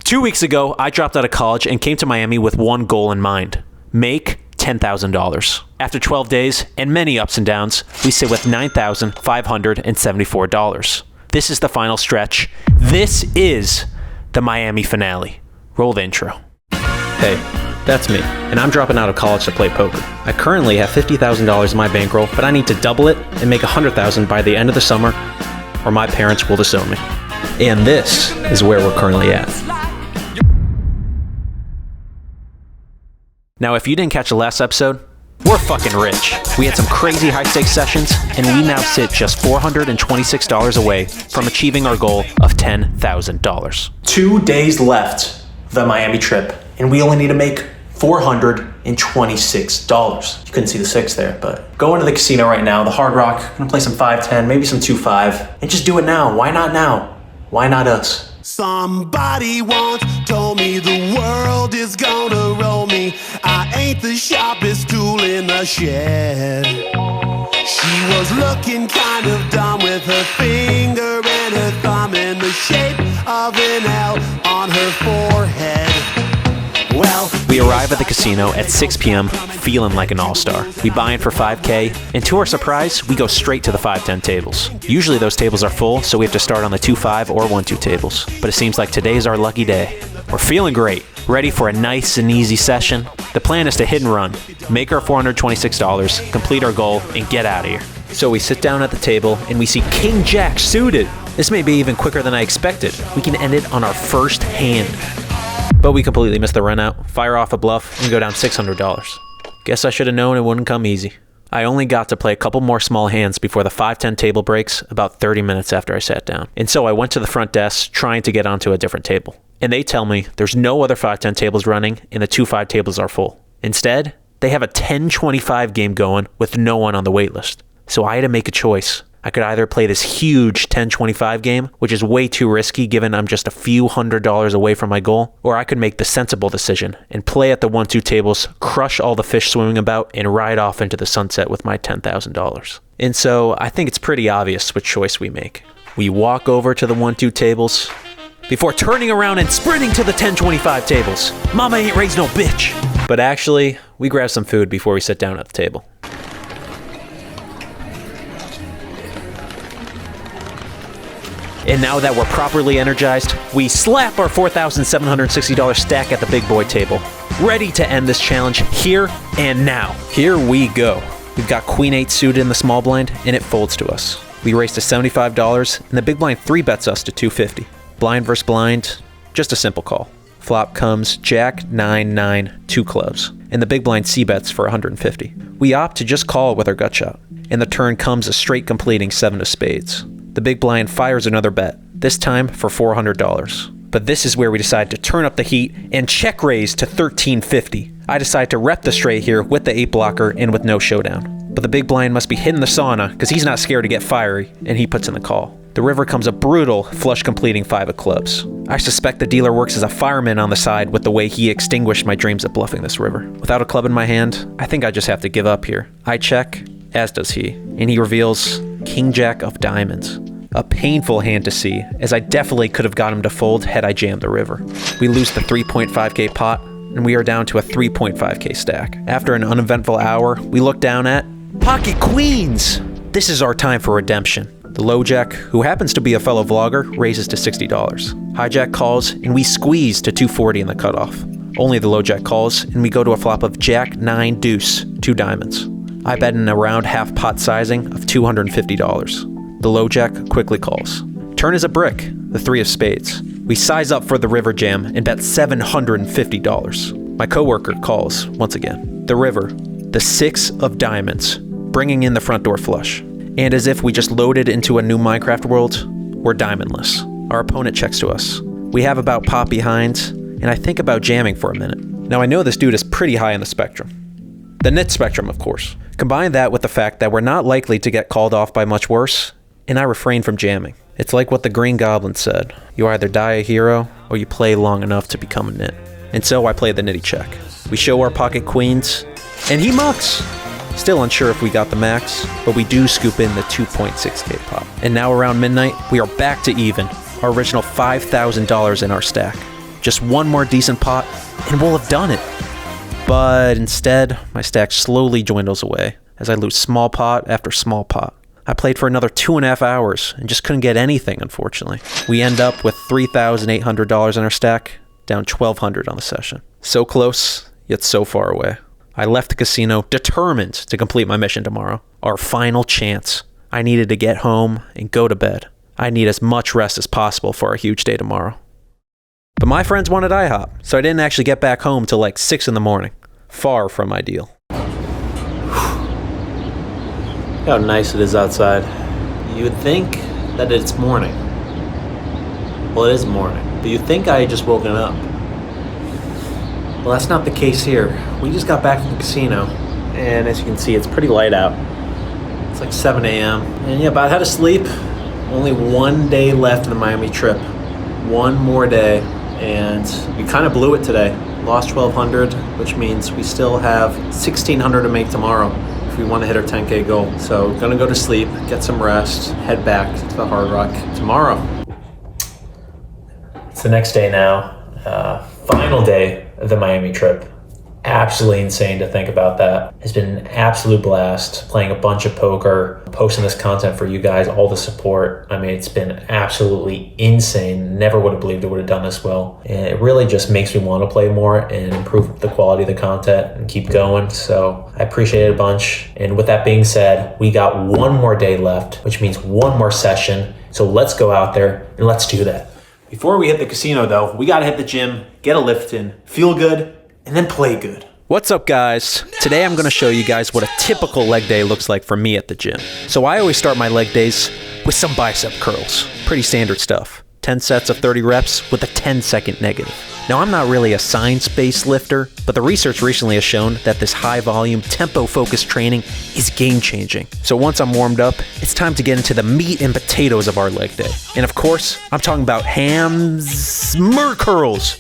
2 weeks ago, I dropped out of college and came to Miami with one goal in mind: make $10,000. After 12 days and many ups and downs, we sit with $9,574. This is the final stretch. This is the Miami finale. Roll the intro. Hey, that's me, and I'm dropping out of college to play poker. I currently have $50,000 in my bankroll, but I need to double it and make $100,000 by the end of the summer, or my parents will disown me. And this is where we're currently at. Now, if you didn't catch the last episode, we're fucking rich. We had some crazy high-stakes sessions, and we now sit just $426 away from achieving our goal of $10,000. 2 days left of the Miami trip, and we only need to make $426. You couldn't see the 6 there, but go into the casino right now, the Hard Rock, gonna play some 5-10, maybe some 2-5, and just do it now. Why not now? Why not us? Somebody once told me the world is gonna roll me. I ain't the sharpest tool in the shed. She was looking kind of dumb with her finger and her thumb in the shape of an L on her forehead. Well, we arrive at the casino at 6 p.m. feeling like an all-star. We buy in for $5K, and to our surprise, we go straight to the 5-10 tables. Usually those tables are full, so we have to start on the 2-5 or 1-2 tables. But it seems like today's our lucky day. We're feeling great, ready for a nice and easy session. The plan is to hit and run, make our $426, complete our goal, and get out of here. So we sit down at the table, and we see King Jack suited. This may be even quicker than I expected. We can end it on our first hand. But we completely missed the run out, fire off a bluff, and go down $600. Guess I should have known it wouldn't come easy. I only got to play a couple more small hands before the 5-10 table breaks about 30 minutes after I sat down. And so I went to the front desk trying to get onto a different table. And they tell me there's no other 5-10 tables running and the 2-5 tables are full. Instead, they have a 10-25 game going with no one on the wait list. So I had to make a choice. I could either play this huge 10-25 game, which is way too risky given I'm just a few $100s away from my goal, or I could make the sensible decision and play at the 1-2 tables, crush all the fish swimming about, and ride off into the sunset with my $10,000. And so I think it's pretty obvious which choice we make. We walk over to the 1-2 tables before turning around and sprinting to the 10-25 tables. Mama ain't raised no bitch. But actually, we grab some food before we sit down at the table. And now that we're properly energized, we slap our $4,760 stack at the big boy table, ready to end this challenge here and now. Here we go. We've got Queen 8 suited in the small blind, and it folds to us. We race to $75, and the big blind 3-bets us to $250. Blind versus blind, just a simple call. Flop comes Jack, 9, 2 clubs, and the big blind C-bets for $150. We opt to just call it with our gut shot, and the turn comes a straight completing 7 of spades. The big blind fires another bet, this time for $400. But this is where we decide to turn up the heat and check raise to $1350. I decide to rep the straight here with the 8 blocker and with no showdown. But the big blind must be hitting the sauna because he's not scared to get fiery, and he puts in the call. The river comes a brutal flush completing 5 of clubs. I suspect the dealer works as a fireman on the side with the way he extinguished my dreams of bluffing this river. Without a club in my hand, I think I just have to give up here. I check, as does he, and he reveals King Jack of diamonds. A painful hand to see, as I definitely could have got him to fold had I jammed the river. We lose the 3.5K pot, and we are down to a 3.5K stack. After an uneventful hour, we look down at Pocket Queens! This is our time for redemption. The low jack, who happens to be a fellow vlogger, raises to $60. Hijack calls, and we squeeze to $240 in the cutoff. Only the low jack calls, and we go to a flop of Jack, 9, deuce, 2 diamonds. I bet in a round half pot sizing of $250. The low jack quickly calls. Turn is a brick, the 3 of spades. We size up for the river jam and bet $750. My coworker calls once again. The river, the 6 of diamonds, bringing in the front door flush. And as if we just loaded into a new Minecraft world, we're diamondless. Our opponent checks to us. We have about pot behind, and I think about jamming for a minute. Now I know this dude is pretty high on the spectrum. The nit spectrum, of course. Combine that with the fact that we're not likely to get called off by much worse, and I refrain from jamming. It's like what the Green Goblin said. You either die a hero, or you play long enough to become a nit. And so I play the nitty check. We show our pocket queens, and he mucks. Still unsure if we got the max, but we do scoop in the 2.6K pop. And now around midnight, we are back to even, our original $5,000 in our stack. Just one more decent pot, and we'll have done it. But instead, my stack slowly dwindles away as I lose small pot after small pot. I played for another 2.5 hours and just couldn't get anything, unfortunately. We end up with $3,800 in our stack, down $1,200 on the session. So close, yet so far away. I left the casino determined to complete my mission tomorrow. Our final chance. I needed to get home and go to bed. I need as much rest as possible for our huge day tomorrow. But my friends wanted IHOP, so I didn't actually get back home till like 6 in the morning. Far from ideal. How nice it is outside. You would think that it's morning. Well, it is morning, but you'd think I had just woken up. Well, that's not the case here. We just got back from the casino, and as you can see, it's pretty light out. It's like 7 a.m. And yeah, about had to sleep. Only one day left in the Miami trip. One more day, and we kind of blew it today. Lost 1,200, which means we still have 1,600 to make tomorrow if we want to hit our 10K goal. So gonna go to sleep, get some rest, head back to the Hard Rock tomorrow. It's the next day now. Final day of the Miami trip. Absolutely insane to think about that. It's been an absolute blast playing a bunch of poker, posting this content for you guys, all the support. I mean, it's been absolutely insane. Never would have believed it would have done this well. And it really just makes me want to play more and improve the quality of the content and keep going. So I appreciate it a bunch. And with that being said, we got one more day left, which means one more session. So let's go out there and let's do that. Before we hit the casino though, we got to hit the gym, get a lift in, feel good, and then play good. What's up, guys? Today I'm going to show you guys what a typical leg day looks like for me at the gym. So I always start my leg days with some bicep curls. Pretty standard stuff. 10 sets of 30 reps with a 10-second negative. Now, I'm not really a science-based lifter, but the research recently has shown that this high-volume, tempo-focused training is game-changing. So once I'm warmed up, it's time to get into the meat and potatoes of our leg day. And of course, I'm talking about hammer curls.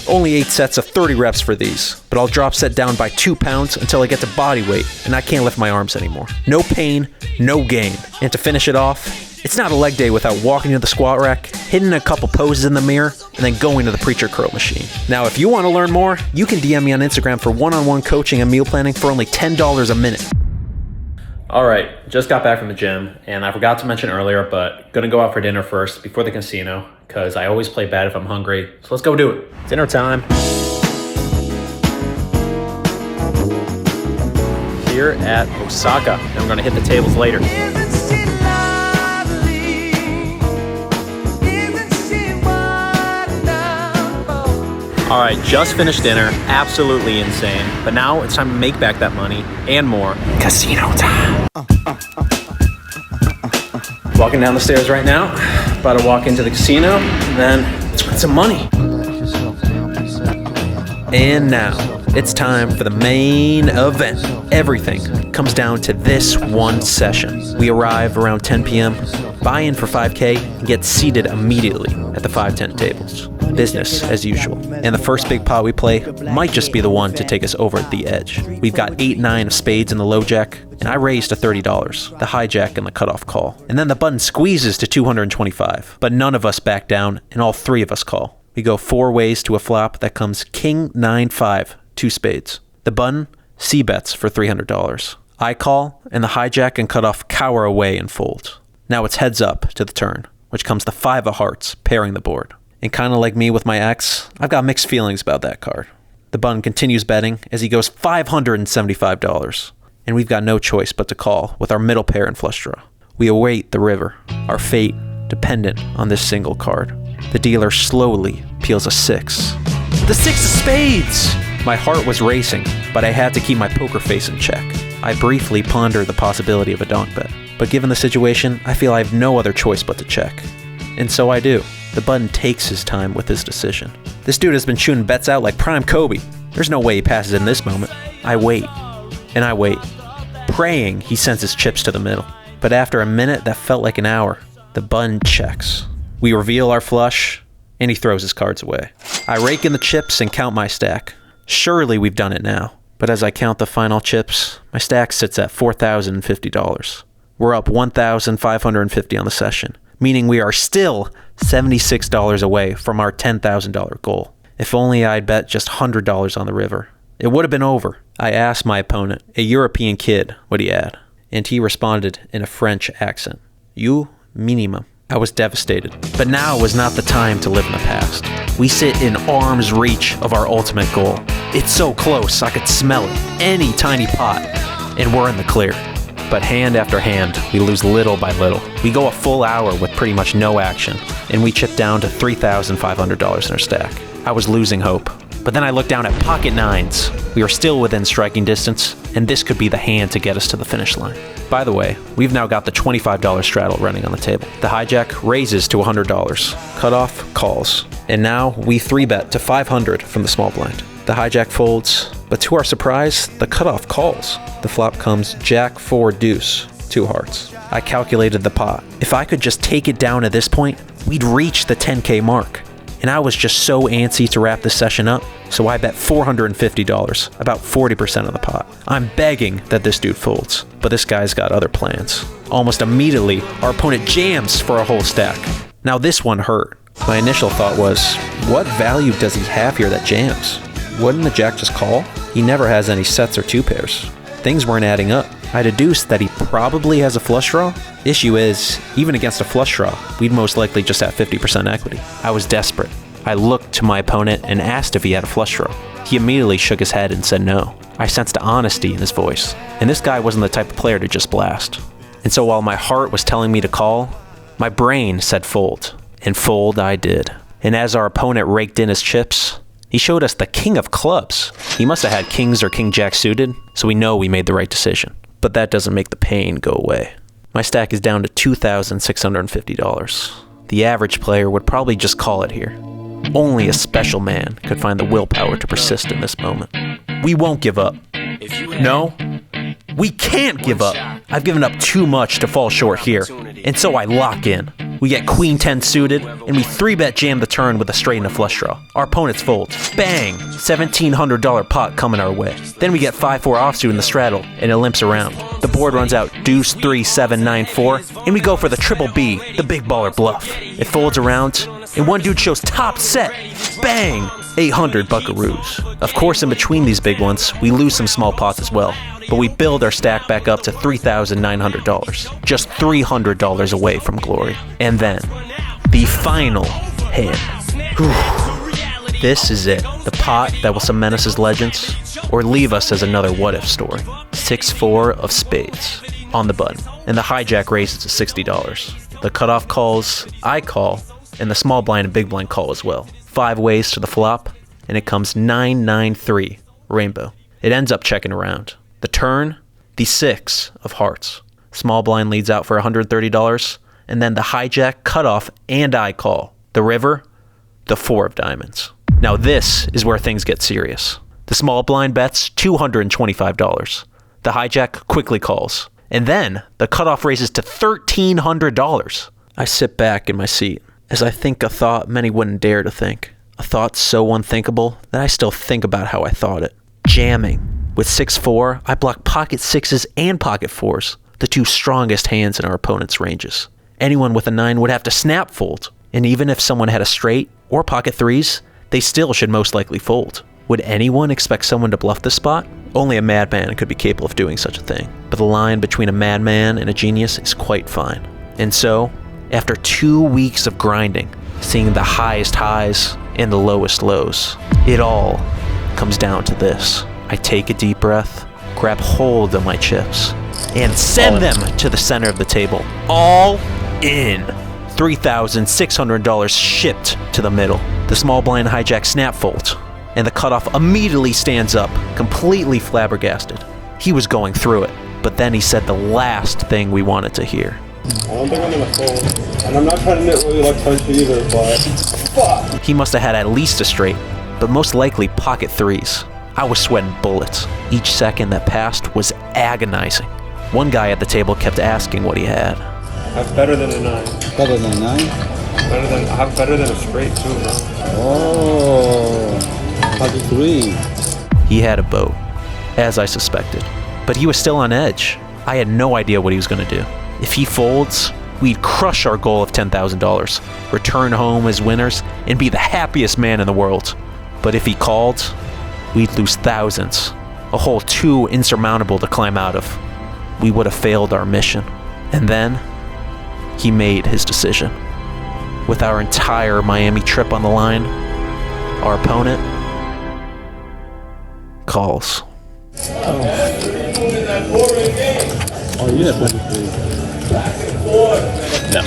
Only 8 sets of 30 reps for these, but I'll drop set down by 2 pounds until I get to body weight, and I can't lift my arms anymore. No pain, no gain. And to finish it off, it's not a leg day without walking to the squat rack, hitting a couple poses in the mirror, and then going to the preacher curl machine. Now, if you want to learn more, you can DM me on Instagram for one-on-one coaching and meal planning for only $10 a minute. All right, just got back from the gym, and I forgot to mention earlier, but gonna go out for dinner first before the casino, because I always play bad if I'm hungry. So let's go do it. Dinner time. Here at Osaka, and I'm gonna hit the tables later. All right, just finished dinner, absolutely insane. But now it's time to make back that money and more. Casino time. Walking down the stairs right now, about to walk into the casino, and then let's win some money. And now, it's time for the main event. Everything comes down to this one session. We arrive around 10 p.m., buy in for 5K, and get seated immediately at the 510 tables. Business as usual. And the first big pot we play might just be the one to take us over the edge. We've got 8-9 of spades in the low jack, and I raised to $30, the hijack and the cutoff call. And then the button squeezes to $225, but none of us back down, and all 3 of us call. We go 4 ways to a flop that comes king 9-5, 2 spades. The button c-bets for $300. I call, and the hijack and cutoff cower away and fold. Now it's heads up to the turn, which comes the 5 of hearts pairing the board. And kind of like me with my ex, I've got mixed feelings about that card. The button continues betting as he goes $575, and we've got no choice but to call with our middle pair and flush draw. We await the river, our fate dependent on this single card. The dealer slowly peels a 6. The 6 of spades! My heart was racing, but I had to keep my poker face in check. I briefly pondered the possibility of a donk bet, but given the situation, I feel I have no other choice but to check. And so I do. The button takes his time with his decision. This dude has been shooting bets out like prime Kobe. There's no way he passes in this moment. I wait, and I wait, praying he sends his chips to the middle. But after a minute that felt like an hour, the button checks. We reveal our flush, and he throws his cards away. I rake in the chips and count my stack. Surely we've done it now. But as I count the final chips, my stack sits at $4,050. We're up $1,550 on the session, meaning we are still $76 away from our $10,000 goal. If only I'd bet just $100 on the river. It would have been over. I asked my opponent, a European kid, what he had, and he responded in a French accent. You minimum. I was devastated. But now was not the time to live in the past. We sit in arm's reach of our ultimate goal. It's so close, I could smell it. Any tiny pot, and we're in the clear. But hand after hand, we lose little by little. We go a full hour with pretty much no action, and we chip down to $3,500 in our stack. I was losing hope. But then I looked down at pocket nines. We were still within striking distance, and this could be the hand to get us to the finish line. By the way, we've now got the $25 straddle running on the table. The hijack raises to $100. Cutoff calls. And now we 3-bet to $500 from the small blind. The hijack folds, but to our surprise, the cutoff calls. The flop comes Jack 4 deuce, 2 hearts. I calculated the pot. If I could just take it down at this point, we'd reach the 10K mark. And I was just so antsy to wrap this session up, so I bet $450, about 40% of the pot. I'm begging that this dude folds, but this guy's got other plans. Almost immediately, our opponent jams for a whole stack. Now this one hurt. My initial thought was, what value does he have here that jams? Wouldn't the jack just call? He never has any sets or 2 pairs. Things weren't adding up. I deduced that he probably has a flush draw. Issue is, even against a flush draw, we'd most likely just have 50% equity. I was desperate. I looked to my opponent and asked if he had a flush draw. He immediately shook his head and said no. I sensed honesty in his voice, and this guy wasn't the type of player to just blast. And so while my heart was telling me to call, my brain said fold, and fold I did. And as our opponent raked in his chips, he showed us the king of clubs. He must have had kings or king jack suited, so we know we made the right decision. But that doesn't make the pain go away. My stack is down to $2,650. The average player would probably just call it here. Only a special man could find the willpower to persist in this moment. We won't give up. No, we can't give up. I've given up too much to fall short here, and so I lock in. We get queen 10 suited, and we 3-bet jam the turn with a straight and a flush draw. Our opponent's fold. Bang! $1,700 pot coming our way. Then we get 5-4 offsuit in the straddle, and it limps around. The board runs out deuce 3 7 9 4, and we go for the triple B, the big baller bluff. It folds around, and one dude shows top set. Bang! 800 buckaroos. Of course, in between these big ones, we lose some small pots as well, but we build our stack back up to $3,900, just $300 away from glory. And then, the final hand. Whew. This is it, the pot that will cement us as legends, or leave us as another what-if story. 6-4 of spades, on the button, and the hijack raises to $60. The cutoff calls, I call, and the small blind and big blind call as well. 5 ways to the flop, and it comes 9-9-3, rainbow. It ends up checking around. The turn, the 6 of hearts. Small blind leads out for $130, and then the hijack, cutoff, and I call. The river, the 4 of diamonds. Now this is where things get serious. The small blind bets $225. The hijack quickly calls. And then the cutoff raises to $1,300. I sit back in my seat as I think a thought many wouldn't dare to think. A thought so unthinkable that I still think about how I thought it. Jamming. With 6-4, I block pocket 6s and pocket 4s, the 2 strongest hands in our opponent's ranges. Anyone with a 9 would have to snap fold, and even if someone had a straight or pocket 3s, they still should most likely fold. Would anyone expect someone to bluff this spot? Only a madman could be capable of doing such a thing, but the line between a madman and a genius is quite fine. And so, after 2 weeks of grinding, seeing the highest highs and the lowest lows, it all comes down to this. I take a deep breath, grab hold of my chips, and send them to the center of the table. All in. $3,600 shipped to the middle. The small blind hijack snap fold, and the cutoff immediately stands up, completely flabbergasted. He was going through it, but then he said the last thing we wanted to hear. I don't think I'm gonna fold, and I'm not trying to knit really like punchy either, but fuck. He must have had at least a straight, but most likely pocket 3s. I was sweating bullets. Each second that passed was agonizing. One guy at the table kept asking what he had. I have better than a 9. Better than 9? I have better than a straight too, bro. Oh, pocket 3. He had a boat, as I suspected, but he was still on edge. I had no idea what he was going to do. If he folds, we'd crush our goal of $10,000, return home as winners, and be the happiest man in the world. But if he called, we'd lose thousands, a hole too insurmountable to climb out of. We would have failed our mission. And then, he made his decision. With our entire Miami trip on the line, our opponent calls. Oh, you have 23. No.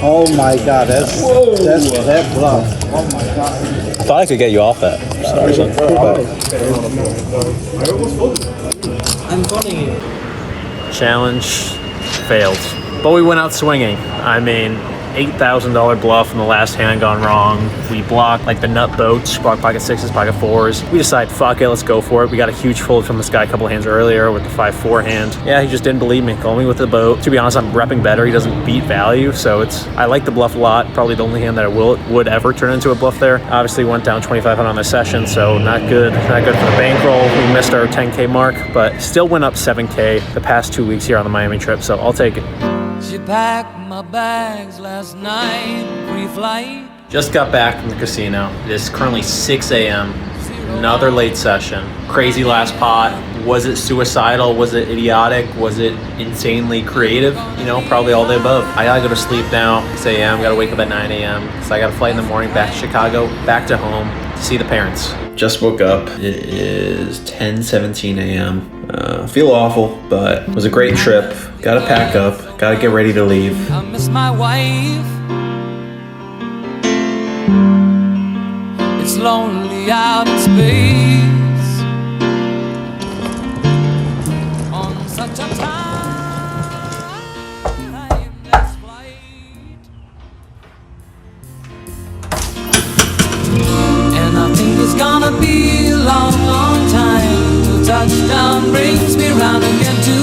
Oh my god, that's that bluff. Oh my god. I thought I could get you off that. I'm calling you. Challenge failed. But we went out swinging. I mean, $8,000 bluff in the last hand gone wrong. We blocked like the nut boats, blocked pocket sixes, pocket fours. We decided, fuck it, let's go for it. We got a huge fold from this guy a couple hands earlier with the 5-4 hand. Yeah, he just didn't believe me. Called me with the boat. To be honest, I'm repping better. He doesn't beat value, so I like the bluff a lot. Probably the only hand that I would ever turn into a bluff there. Obviously went down 2,500 on the session, so not good. Not good for the bankroll. We missed our 10K mark, but still went up 7K the past 2 weeks here on the Miami trip, so I'll take it. She packed my bags last night, pre-flight. Just got back from the casino. It is currently 6 a.m. Another late session. Crazy last pot. Was it suicidal? Was it idiotic? Was it insanely creative? You know, probably all the above. I gotta go to sleep now. 6 a.m. Gotta wake up at 9 a.m. So I got a flight in the morning back to Chicago, back to home to see the parents. Just woke up. It is 10:17 a.m. Feel awful, but it was a great trip. Gotta pack up. Gotta get ready to leave. I miss my wife. It's lonely out in space on such a timeless flight. And I think it's gonna be a long, long time till touchdown brings me round again to